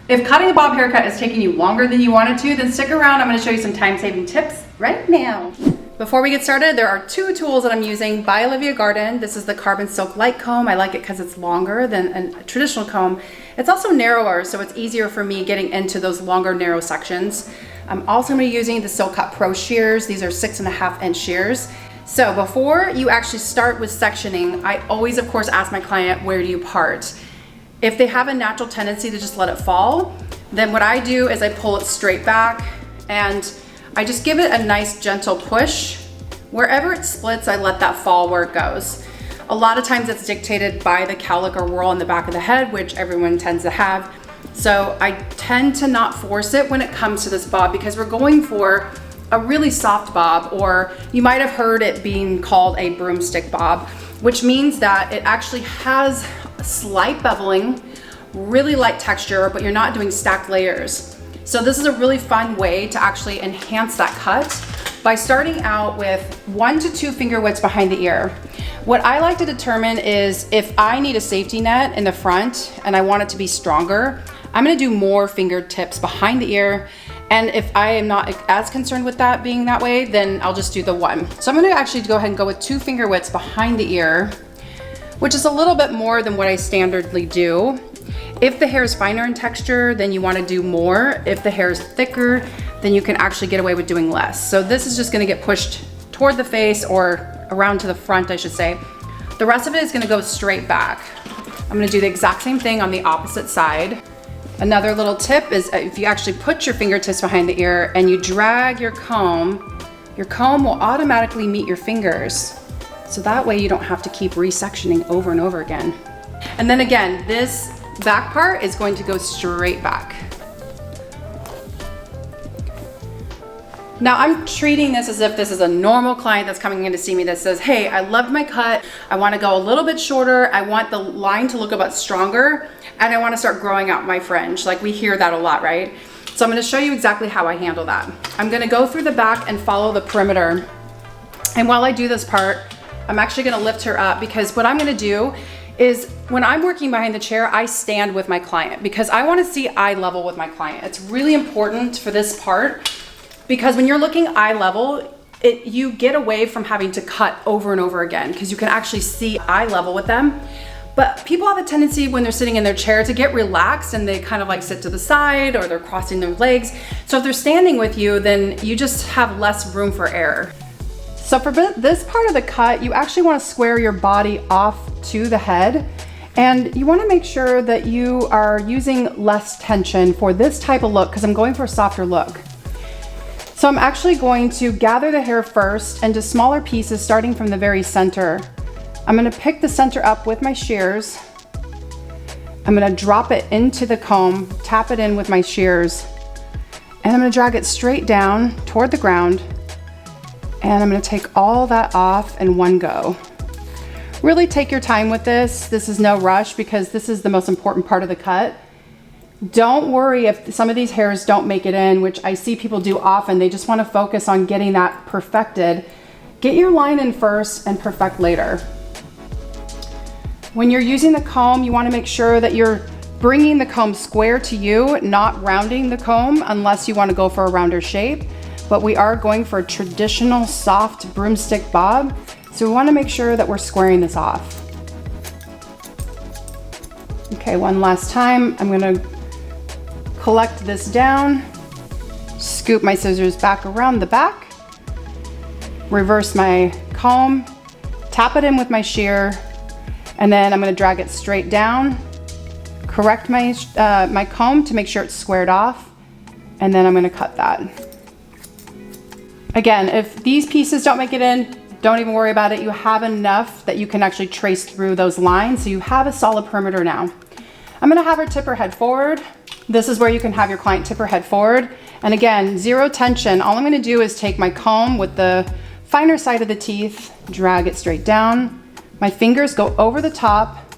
If cutting a bob haircut is taking you longer than you wanted to, then stick around. I'm going to show you some time-saving tips right now. Before we get started, there are two tools that I'm using by Olivia Garden. This is the Carbon Silk Light comb. I like it because it's longer than a traditional comb. It's also narrower, so it's easier for me getting into those longer, narrow sections. I'm also going to be using the SilkCutPRO Shears. These are 6.5-inch shears. So before you actually start with sectioning, I always, of course, ask my client, where do you part? If they have a natural tendency to just let it fall, then what I do is I pull it straight back and I just give it a nice gentle push. Wherever it splits, I let that fall where it goes. A lot of times it's dictated by the cowlick or whorl in the back of the head, which everyone tends to have. So I tend to not force it when it comes to this bob because we're going for a really soft bob, or you might have heard it being called a broomstick bob, which means that it actually has slight beveling, really light texture, but you're not doing stacked layers. So this is a really fun way to actually enhance that cut by starting out with 1 to 2 finger widths behind the ear. What I like to determine is if I need a safety net in the front and I want it to be stronger, I'm gonna do more fingertips behind the ear. And if I am not as concerned with that being that way, then I'll just do the 1. So I'm gonna actually go ahead and go with 2 finger widths behind the ear, which is a little bit more than what I standardly do. If the hair is finer in texture, then you want to do more. If the hair is thicker, then you can actually get away with doing less. So this is just going to get pushed toward the face, or around to the front, I should say. The rest of it is going to go straight back. I'm going to do the exact same thing on the opposite side. Another little tip is if you actually put your fingertips behind the ear and you drag your comb will automatically meet your fingers. So that way you don't have to keep resectioning over and over again. And then again, this back part is going to go straight back. Now I'm treating this as if this is a normal client that's coming in to see me that says, hey, I loved my cut. I want to go a little bit shorter. I want the line to look a bit stronger, and I want to start growing out my fringe. Like, we hear that a lot, right? So I'm going to show you exactly how I handle that. I'm going to go through the back and follow the perimeter. And while I do this part, I'm actually going to lift her up, because what I'm going to do is when I'm working behind the chair, I stand with my client because I want to see eye level with my client. It's really important for this part because when you're looking eye level, you get away from having to cut over and over again because you can actually see eye level with them. But people have a tendency when they're sitting in their chair to get relaxed and they kind of like sit to the side or they're crossing their legs. So if they're standing with you, then you just have less room for error. So for this part of the cut, you actually want to square your body off to the head, and you want to make sure that you are using less tension for this type of look because I'm going for a softer look. So I'm actually going to gather the hair first into smaller pieces starting from the very center. I'm going to pick the center up with my shears. I'm going to drop it into the comb, tap it in with my shears, and I'm going to drag it straight down toward the ground. And I'm going to take all that off in one go. Really take your time with this. This is no rush because this is the most important part of the cut. Don't worry if some of these hairs don't make it in, which I see people do often. They just want to focus on getting that perfected. Get your line in first and perfect later. When you're using the comb, you want to make sure that you're bringing the comb square to you, not rounding the comb unless you want to go for a rounder shape. But we are going for a traditional soft broomstick bob, so we want to make sure that we're squaring this off. Okay, one last time. I'm going to collect this down, scoop my scissors back around the back, reverse my comb, tap it in with my shear, and then I'm going to drag it straight down, correct my comb to make sure it's squared off, and then I'm going to cut that. Again, if these pieces don't make it in, don't even worry about it. You have enough that you can actually trace through those lines, so you have a solid perimeter now. I'm gonna have her tip her head forward. This is where you can have your client tip her head forward. And again, zero tension. All I'm gonna do is take my comb with the finer side of the teeth, drag it straight down. My fingers go over the top,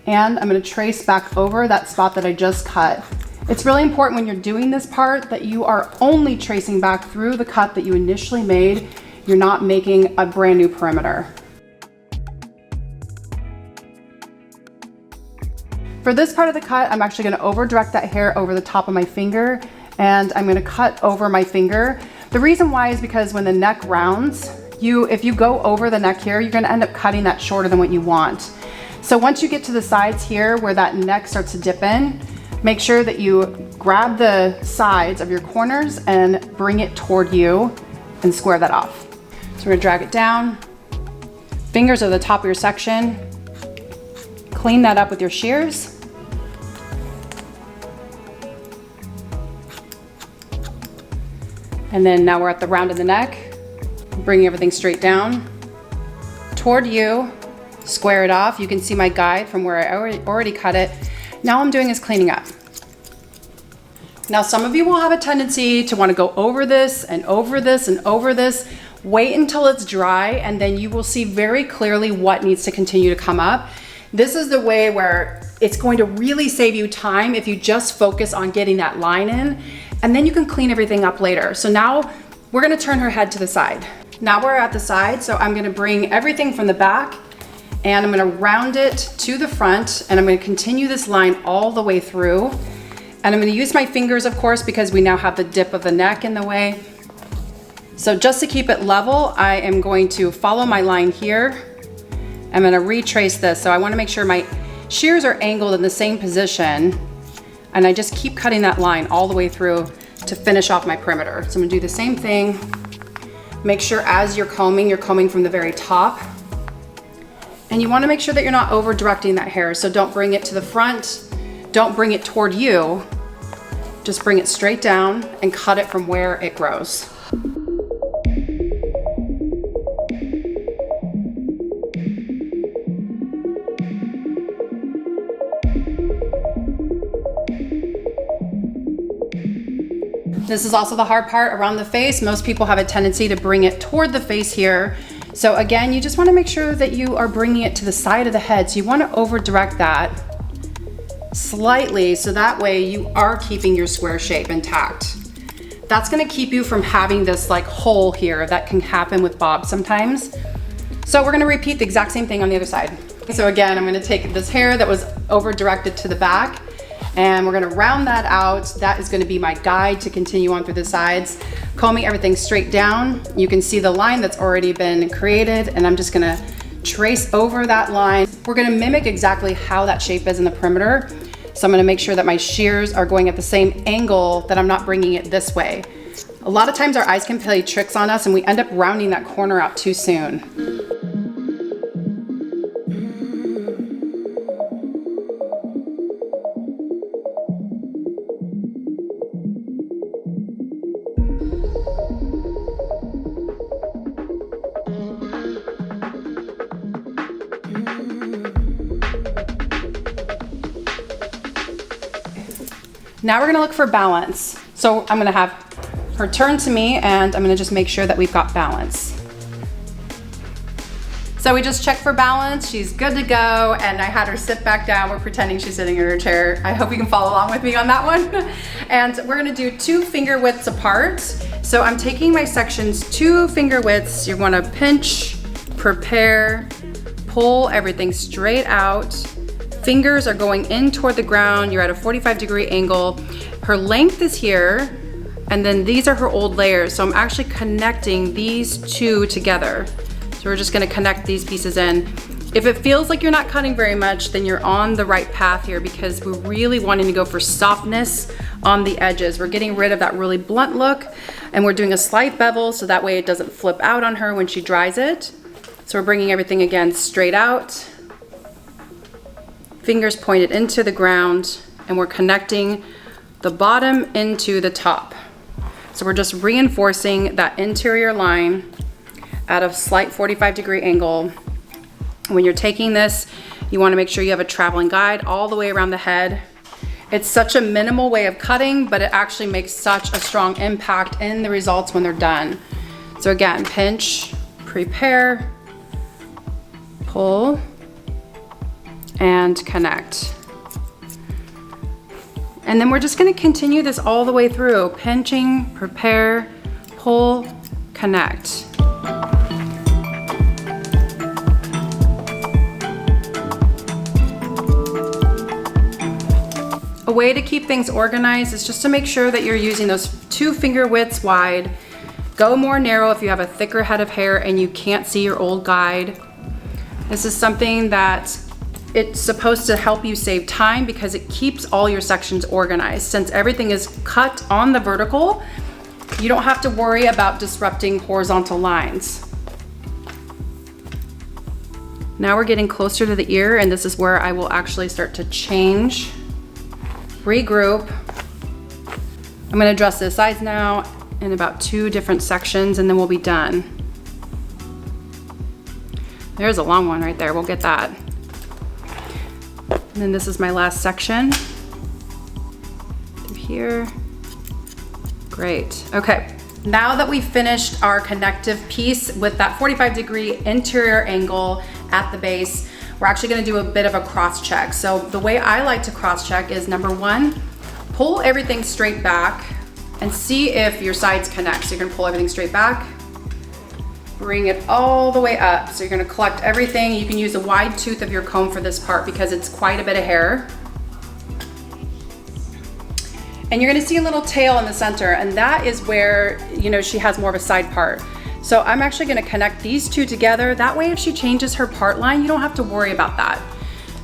and I'm gonna trace back over that spot that I just cut. It's really important when you're doing this part that you are only tracing back through the cut that you initially made. You're not making a brand new perimeter. For this part of the cut, I'm actually gonna over direct that hair over the top of my finger, and I'm gonna cut over my finger. The reason why is because when the neck rounds, if you go over the neck here, you're gonna end up cutting that shorter than what you want. So once you get to the sides here where that neck starts to dip in, make sure that you grab the sides of your corners and bring it toward you and square that off. So we're gonna drag it down. Fingers are the top of your section. Clean that up with your shears. And then now we're at the round of the neck. Bring everything straight down toward you, square it off. You can see my guide from where I already cut it. Now all I'm doing is cleaning up. Now some of you will have a tendency to want to go over this and over this and over this. Wait until it's dry and then you will see very clearly what needs to continue to come up. This is the way where it's going to really save you time if you just focus on getting that line in, and then you can clean everything up later. So now we're gonna turn her head to the side. Now we're at the side, so I'm gonna bring everything from the back and I'm gonna round it to the front, and I'm gonna continue this line all the way through. And I'm gonna use my fingers, of course, because we now have the dip of the neck in the way. So just to keep it level, I am going to follow my line here. I'm gonna retrace this. So I wanna make sure my shears are angled in the same position, and I just keep cutting that line all the way through to finish off my perimeter. So I'm gonna do the same thing. Make sure as you're combing from the very top. And you wanna make sure that you're not over directing that hair. So don't bring it to the front, don't bring it toward you. Just bring it straight down and cut it from where it grows. This is also the hard part around the face. Most people have a tendency to bring it toward the face here. So again, you just wanna make sure that you are bringing it to the side of the head. So you wanna over direct that slightly, so that way you are keeping your square shape intact. That's gonna keep you from having this like hole here that can happen with bobs sometimes. So we're gonna repeat the exact same thing on the other side. So again, I'm gonna take this hair that was over directed to the back, and we're gonna round that out. That is gonna be my guide to continue on through the sides. Combing everything straight down. You can see the line that's already been created, and I'm just gonna trace over that line. We're gonna mimic exactly how that shape is in the perimeter. So I'm gonna make sure that my shears are going at the same angle, that I'm not bringing it this way. A lot of times our eyes can play tricks on us and we end up rounding that corner out too soon. Now we're gonna look for balance. So I'm gonna have her turn to me and I'm gonna just make sure that we've got balance. So we just checked for balance. She's good to go, and I had her sit back down. We're pretending she's sitting in her chair. I hope you can follow along with me on that one. And we're gonna do 2 finger widths apart. So I'm taking my sections 2 finger widths. You wanna pinch, prepare, pull everything straight out. Fingers are going in toward the ground. You're at a 45-degree angle. Her length is here, and then these are her old layers. So I'm actually connecting these 2 together. So we're just gonna connect these pieces in. If it feels like you're not cutting very much, then you're on the right path here, because we're really wanting to go for softness on the edges. We're getting rid of that really blunt look, and we're doing a slight bevel so that way it doesn't flip out on her when she dries it. So we're bringing everything again straight out. Fingers pointed into the ground, and we're connecting the bottom into the top. So we're just reinforcing that interior line at a slight 45-degree angle. When you're taking this, you want to make sure you have a traveling guide all the way around the head. It's such a minimal way of cutting, but it actually makes such a strong impact in the results when they're done. So again, pinch, prepare, pull, and connect. And then we're just gonna continue this all the way through. Pinching, prepare, pull, connect. A way to keep things organized is just to make sure that you're using those 2 finger widths wide. Go more narrow if you have a thicker head of hair and you can't see your old guide. This is something that it's supposed to help you save time because it keeps all your sections organized. Since everything is cut on the vertical, you don't have to worry about disrupting horizontal lines. Now we're getting closer to the ear, and this is where I will actually start to change, regroup. I'm gonna dress the sides now in about 2 different sections, and then we'll be done. There's a long one right there, we'll get that. And then this is my last section. Through here. Great, okay. Now that we've finished our connective piece with that 45-degree interior angle at the base, we're actually gonna do a bit of a cross check. So the way I like to cross check is, number 1, pull everything straight back and see if your sides connect. So you're gonna pull everything straight back, bring it all the way up. So you're gonna collect everything. You can use a wide tooth of your comb for this part because it's quite a bit of hair. And you're gonna see a little tail in the center, and that is where, you know, she has more of a side part. So I'm actually gonna connect these 2 together. That way, if she changes her part line, you don't have to worry about that.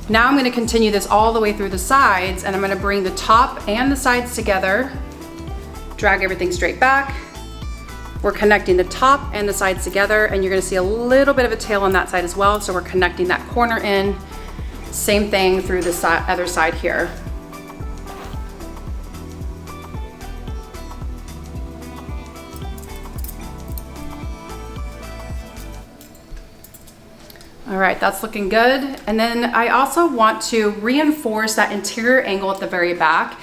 Now I'm gonna continue this all the way through the sides, and I'm gonna bring the top and the sides together, drag everything straight back. We're connecting the top and the sides together, and you're gonna see a little bit of a tail on that side as well. So we're connecting that corner in. Same thing through the other side here. All right, that's looking good. And then I also want to reinforce that interior angle at the very back.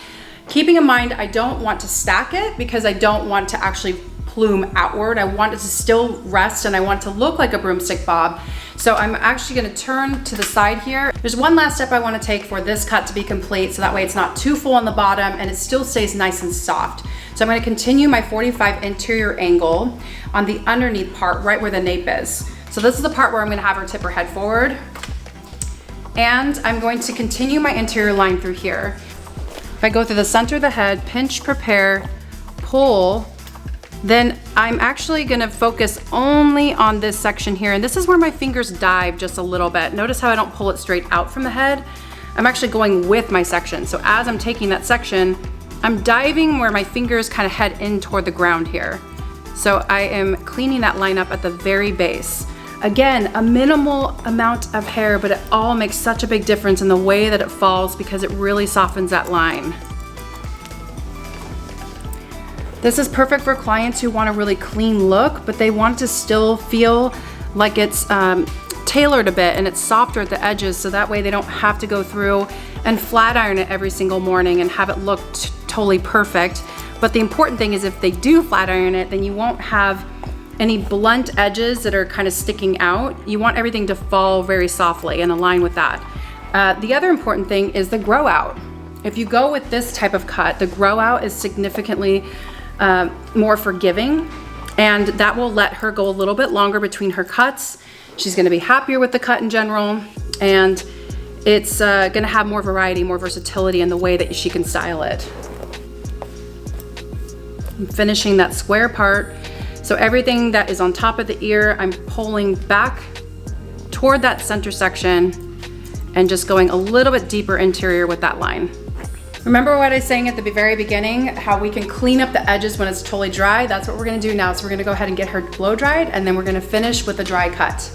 Keeping in mind, I don't want to stack it because I don't want to actually plume outward. I want it to still rest, and I want it to look like a broomstick bob. So I'm actually gonna turn to the side here. There's one last step I wanna take for this cut to be complete, so that way it's not too full on the bottom and it still stays nice and soft. So I'm gonna continue my 45 interior angle on the underneath part, right where the nape is. So this is the part where I'm gonna have her tip her head forward. And I'm going to continue my interior line through here. If I go through the center of the head, pinch, prepare, pull, then I'm actually gonna focus only on this section here. And this is where my fingers dive just a little bit. Notice how I don't pull it straight out from the head. I'm actually going with my section. So as I'm taking that section, I'm diving where my fingers kind of head in toward the ground here. So I am cleaning that line up at the very base. Again, a minimal amount of hair, but it all makes such a big difference in the way that it falls because it really softens that line. This is perfect for clients who want a really clean look, but they want to still feel like it's tailored a bit and it's softer at the edges, so that way they don't have to go through and flat iron it every single morning and have it look totally perfect. But the important thing is if they do flat iron it, then you won't have any blunt edges that are kind of sticking out. You want everything to fall very softly and align with that. The other important thing is the grow out. If you go with this type of cut, the grow out is significantly more forgiving, and that will let her go a little bit longer between her cuts. She's gonna be happier with the cut in general, and it's gonna have more variety, more versatility in the way that she can style it. I'm finishing that square part. So everything that is on top of the ear, I'm pulling back toward that center section and just going a little bit deeper interior with that line. Remember what I was saying at the very beginning, how we can clean up the edges when it's totally dry? That's what we're gonna do now. So we're gonna go ahead and get her blow dried, and then we're gonna finish with the dry cut.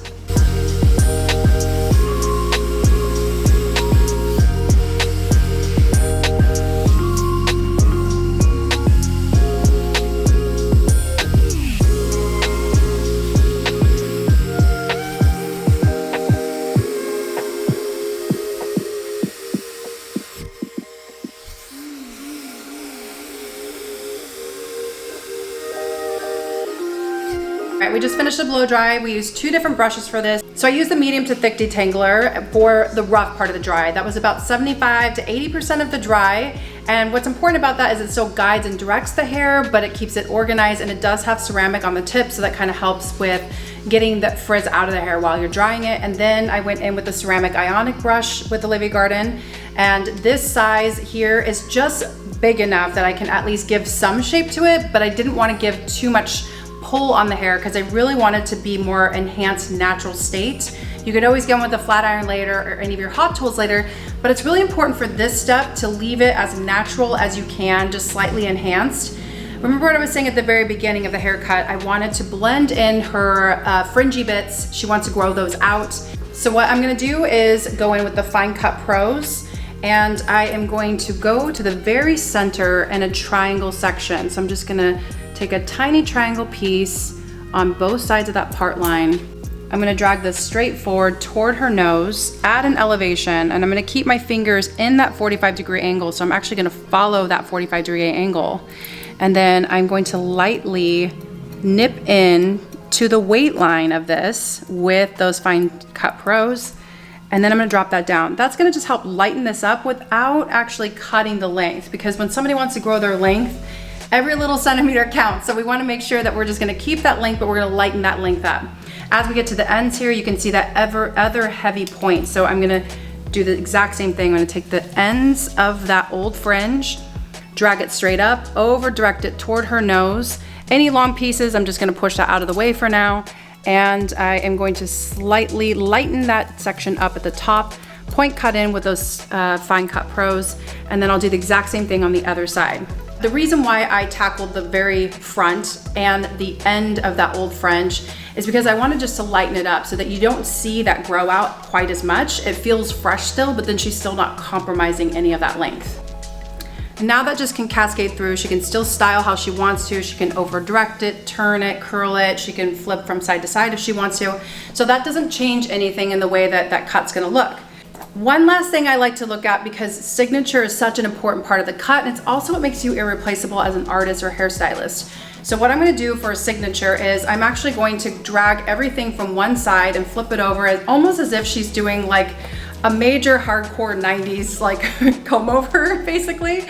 Alright, we just finished the blow dry. We used 2 different brushes for this. So I used the medium to thick detangler for the rough part of the dry. That was about 75 to 80% of the dry. And what's important about that is it still guides and directs the hair, but it keeps it organized, and it does have ceramic on the tip, so that kind of helps with getting the frizz out of the hair while you're drying it. And then I went in with the ceramic ionic brush with Olivia Garden, and this size here is just big enough that I can at least give some shape to it, but I didn't want to give too much pull on the hair because I really wanted to be more enhanced natural state. You could always go in with a flat iron later or any of your hot tools later, but it's really important for this step to leave it as natural as you can, just slightly enhanced. Remember what I was saying at the very beginning of the haircut, I wanted to blend in her fringy bits. She wants to grow those out. So what I'm gonna do is go in with the Fine Cut Pros, and I am going to go to the very center in a triangle section. So I'm just gonna take a tiny triangle piece on both sides of that part line. I'm gonna drag this straight forward toward her nose, add an elevation, and I'm gonna keep my fingers in that 45-degree angle. So I'm actually gonna follow that 45-degree angle. And then I'm going to lightly nip in to the weight line of this with those Fine Cut Pros. And then I'm gonna drop that down. That's gonna just help lighten this up without actually cutting the length, because when somebody wants to grow their length, every little centimeter counts. So we wanna make sure that we're just gonna keep that length, but we're gonna lighten that length up. As we get to the ends here, you can see that other heavy point. So I'm gonna do the exact same thing. I'm gonna take the ends of that old fringe, drag it straight up, over direct it toward her nose. Any long pieces, I'm just gonna push that out of the way for now. And I am going to slightly lighten that section up at the top, point cut in with those Fine Cut Pros, and then I'll do the exact same thing on the other side. The reason why I tackled the very front and the end of that old fringe is because I wanted just to lighten it up so that you don't see that grow out quite as much. It feels fresh still, but then she's still not compromising any of that length. And now that just can cascade through. She can still style how she wants to. She can over direct it, turn it, curl it. She can flip from side to side if she wants to. So that doesn't change anything in the way that that cut's gonna look. One last thing I like to look at, because signature is such an important part of the cut, and it's also what makes you irreplaceable as an artist or hairstylist. So what I'm gonna do for a signature is I'm actually going to drag everything from one side and flip it over, almost as if she's doing like a major hardcore 90s like comb over basically.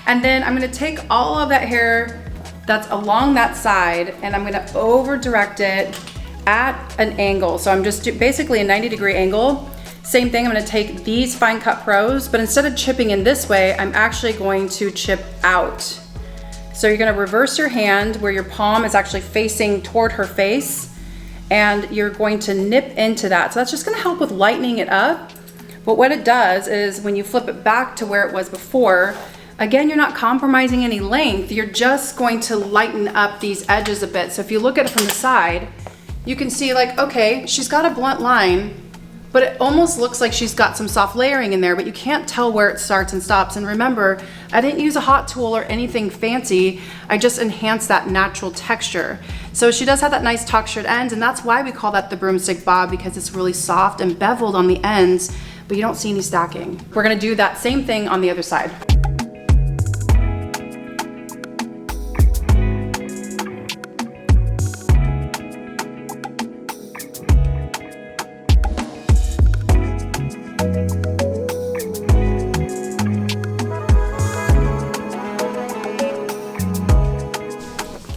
And then I'm gonna take all of that hair that's along that side and I'm gonna over direct it at an angle. So I'm just basically a 90-degree angle. Same thing, I'm gonna take these Fine Cut Pros, but instead of chipping in this way, I'm actually going to chip out. So you're gonna reverse your hand where your palm is actually facing toward her face, and you're going to nip into that. So that's just gonna help with lightening it up. But what it does is when you flip it back to where it was before, again, you're not compromising any length, you're just going to lighten up these edges a bit. So if you look at it from the side, you can see like, okay, she's got a blunt line, but it almost looks like she's got some soft layering in there, but you can't tell where it starts and stops. And remember, I didn't use a hot tool or anything fancy. I just enhanced that natural texture. So she does have that nice textured ends, and that's why we call that the broomstick bob, because it's really soft and beveled on the ends, but you don't see any stacking. We're gonna do that same thing on the other side.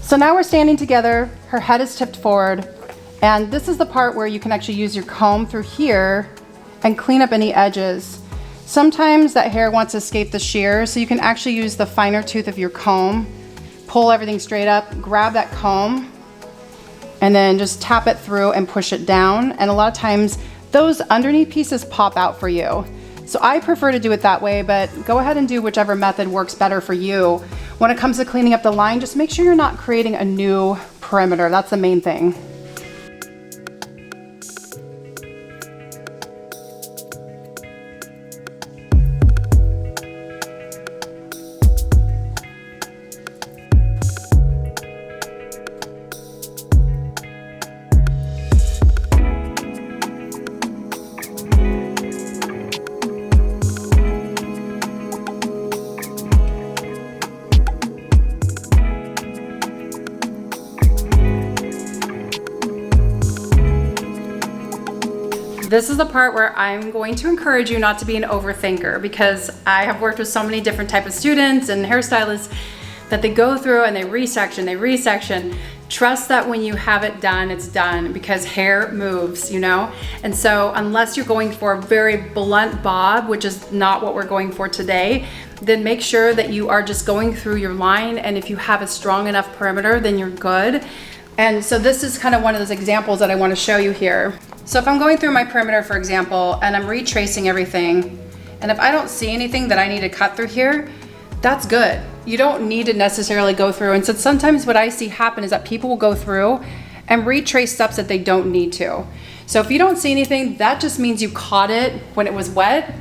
So now we're standing together, her head is tipped forward, and this is the part where you can actually use your comb through here and clean up any edges. Sometimes that hair wants to escape the shears, so you can actually use the finer tooth of your comb, pull everything straight up, grab that comb, and then just tap it through and push it down. And a lot of times those underneath pieces pop out for you. So I prefer to do it that way, but go ahead and do whichever method works better for you. When it comes to cleaning up the line, just make sure you're not creating a new perimeter. That's the main thing. This is the part where I'm going to encourage you not to be an overthinker, because I have worked with so many different types of students and hairstylists that they go through and they resection. Trust that when you have it done, it's done, because hair moves, you know? And so unless you're going for a very blunt bob, which is not what we're going for today, then make sure that you are just going through your line, and if you have a strong enough perimeter, then you're good. And so this is kind of one of those examples that I want to show you here. So if I'm going through my perimeter, for example, and I'm retracing everything, and if I don't see anything that I need to cut through here, that's good. You don't need to necessarily go through. And so sometimes what I see happen is that people will go through and retrace steps that they don't need to. So if you don't see anything, that just means you caught it when it was wet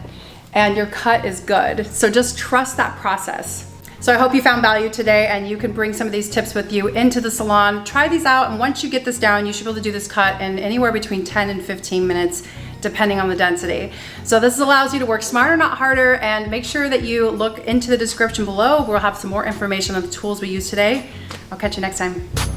and your cut is good. So just trust that process. So I hope you found value today, and you can bring some of these tips with you into the salon. Try these out, and once you get this down, you should be able to do this cut in anywhere between 10 and 15 minutes, depending on the density. So this allows you to work smarter, not harder, and make sure that you look into the description below. We'll have some more information on the tools we use today. I'll catch you next time.